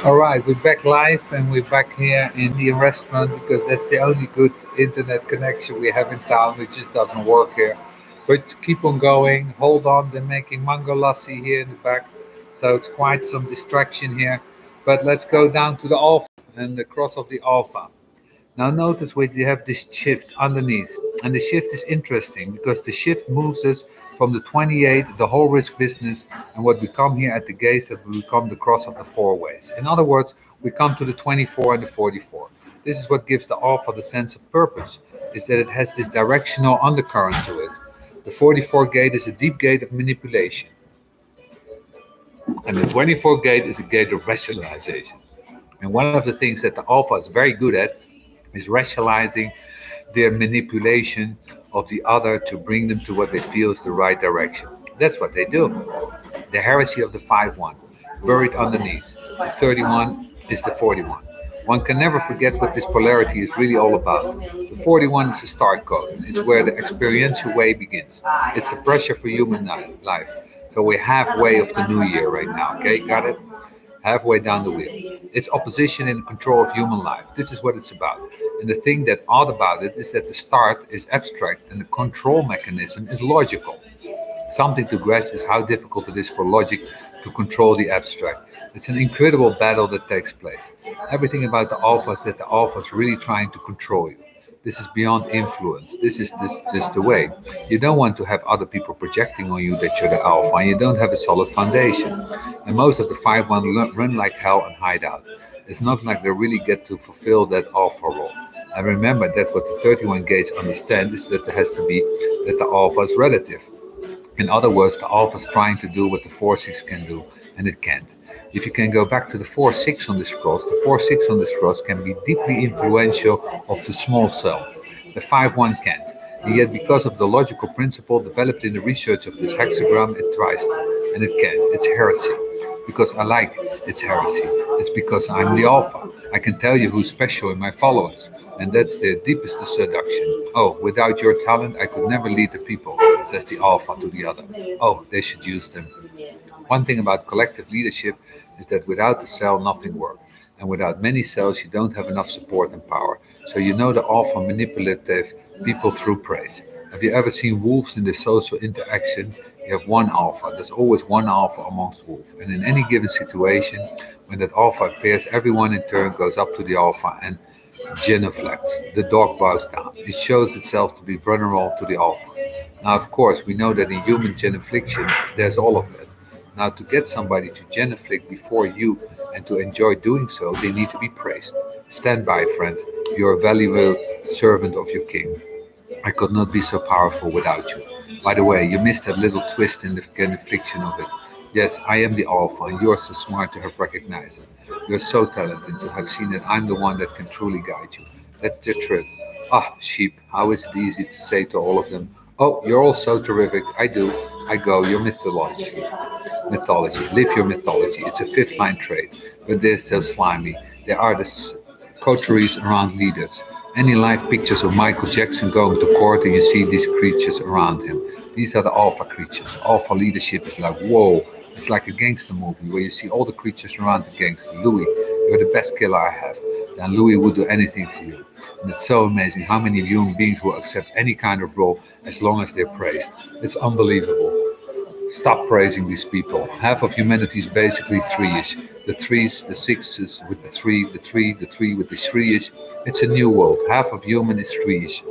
All right, we're back live and we're back here in the restaurant because that's the only good internet connection we have in town. It just doesn't work here. But keep on going. Hold on, they're making mango lassi here in the back. So it's quite some distraction here. But let's go down to the Alpha and the cross of the Alpha. Now notice we have this shift underneath. And the shift is interesting because the shift moves us from the 28, the whole risk business, and what we come here at the gates that we become the cross of the four ways. In other words, we come to the 24 and the 44. This is what gives the alpha the sense of purpose, is that it has this directional undercurrent to it. The 44 gate is a deep gate of manipulation, and the 24 gate is a gate of rationalization. And one of the things that the alpha is very good at is rationalizing their manipulation of the other to bring them to what they feel is the right direction. That's what they do. The heresy of the 5-1, buried underneath. The 31 is the 41. One can never forget what this polarity is really all about. The 41 is the start code. It's where the experiential way begins. It's the pressure for human life. So we're halfway of the new year right now, okay? Got it? Halfway down the wheel. It's opposition and control of human life. This is what it's about. And the thing that odd about it is that the start is abstract and the control mechanism is logical. Something to grasp is how difficult it is for logic to control the abstract. It's an incredible battle that takes place. Everything about the alpha is that the alpha is really trying to control you. This is beyond influence. This is just the way. You don't want to have other people projecting on you that you're the alpha and you don't have a solid foundation. And most of the 5-1 run like hell and hide out. It's not like they really get to fulfill that alpha role. And remember that what the 31 gates understand is that there has to be that the alpha is relative. In other words, the alpha is trying to do what the 4-6 can do, and it can't. If you can go back to the 4-6 on this cross, the 4-6 on this cross can be deeply influential of the small cell. The 5-1 can't. And yet, because of the logical principle developed in the research of this hexagram, it tries to, and it can. It's heresy. Because I like it's heresy. It's because I'm the alpha. I can tell you who's special in my followers, and that's the deepest seduction. Oh, without your talent, I could never lead the people, says the alpha to the other. Oh, they should use them. One thing about collective leadership is that without the cell, nothing works. And without many cells, you don't have enough support and power. So you know the alpha manipulative people through praise. Have you ever seen wolves in the social interaction? You have one alpha. There's always one alpha amongst wolves. And in any given situation, when that alpha appears, everyone in turn goes up to the alpha and genuflects. The dog bows down. It shows itself to be vulnerable to the alpha. Now, of course, we know that in human genuflection, there's all of that. Now, to get somebody to genuflect before you and to enjoy doing so, they need to be praised. Stand by, friend. You're a valuable servant of your king. I could not be so powerful without you. By the way, you missed that little twist in the genuflection of it. Yes, I am the alpha, and you're so smart to have recognized it. You're so talented to have seen that I'm the one that can truly guide you. That's the trip. Ah, sheep, how is it easy to say to all of them, oh, you're all so terrific. I do. I go, your mythology. Mythology. Live your mythology. It's a fifth line trait, but they're so slimy. They are the coteries around leaders. Any live pictures of Michael Jackson going to court and you see these creatures around him. These are the alpha creatures. Alpha leadership is like, whoa, it's like a gangster movie where you see all the creatures around the gangster. Louis, you're the best killer I have. And Louis would do anything for you. And it's so amazing how many human beings will accept any kind of role as long as they're praised. It's unbelievable. Stop praising these people. Half of humanity is basically three-ish. The threes, the sixes with the three, the three with the three-ish. It's a new world. Half of human is three-ish.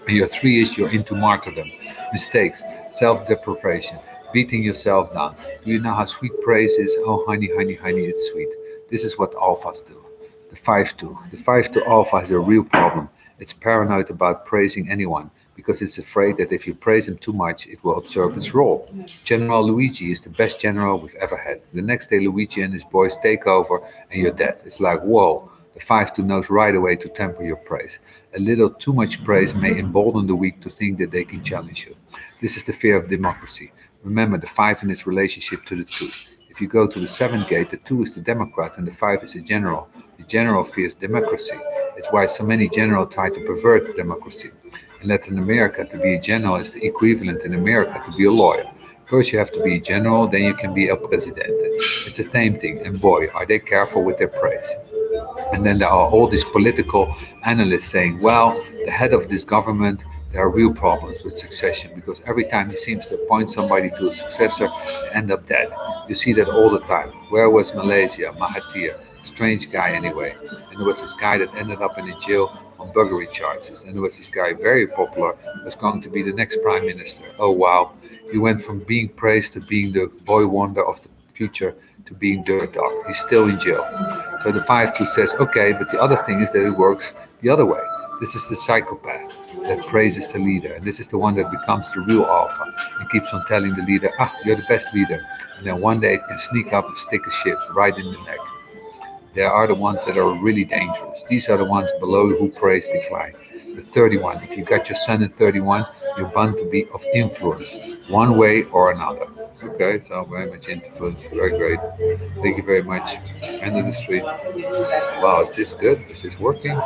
And you're three-ish, you're into martyrdom, mistakes, self-deprivation, beating yourself down. Do you know how sweet praise is? Oh, honey, honey, honey, it's sweet. This is what alphas do. The 5-2. The 5-2 alpha has a real problem. It's paranoid about praising anyone because it's afraid that if you praise him too much, it will usurp its role. General Luigi is the best general we've ever had. The next day, Luigi and his boys take over and you're dead. It's like, whoa. The 5-2 knows right away to temper your praise. A little too much praise may embolden the weak to think that they can challenge you. This is the fear of democracy. Remember the 5 in its relationship to the 2. If you go to the 7th gate, the 2 is the Democrat and the 5 is the general. The general fears democracy. It's why so many generals try to pervert democracy. In Latin America, to be a general is the equivalent in America to be a lawyer. First, you have to be general, then you can be el presidente. It's the same thing. And boy, are they careful with their praise. And then there are all these political analysts saying, well, the head of this government, there are real problems with succession because every time he seems to appoint somebody to a successor, they end up dead. You see that all the time. Where was Malaysia? Mahathir, strange guy anyway. And there was this guy that ended up in a jail on burglary charges. And there was this guy, very popular, was going to be the next prime minister. Oh wow, he went from being praised to being the boy wonder of the future to being dirt dog. He's still in jail. So the 5-2 says, okay, but the other thing is that it works the other way. This is the psychopath that praises the leader, and this is the one that becomes the real alpha and keeps on telling the leader, you're the best leader. And then one day it can sneak up and stick a shift right in the neck. They are the ones that are really dangerous. These are the ones below who praise decline. The 31. If you got your son at 31, you're bound to be of influence, one way or another. Okay, so very much influence. Very great. Thank you very much. End of the street. Wow, is this good? Is this working?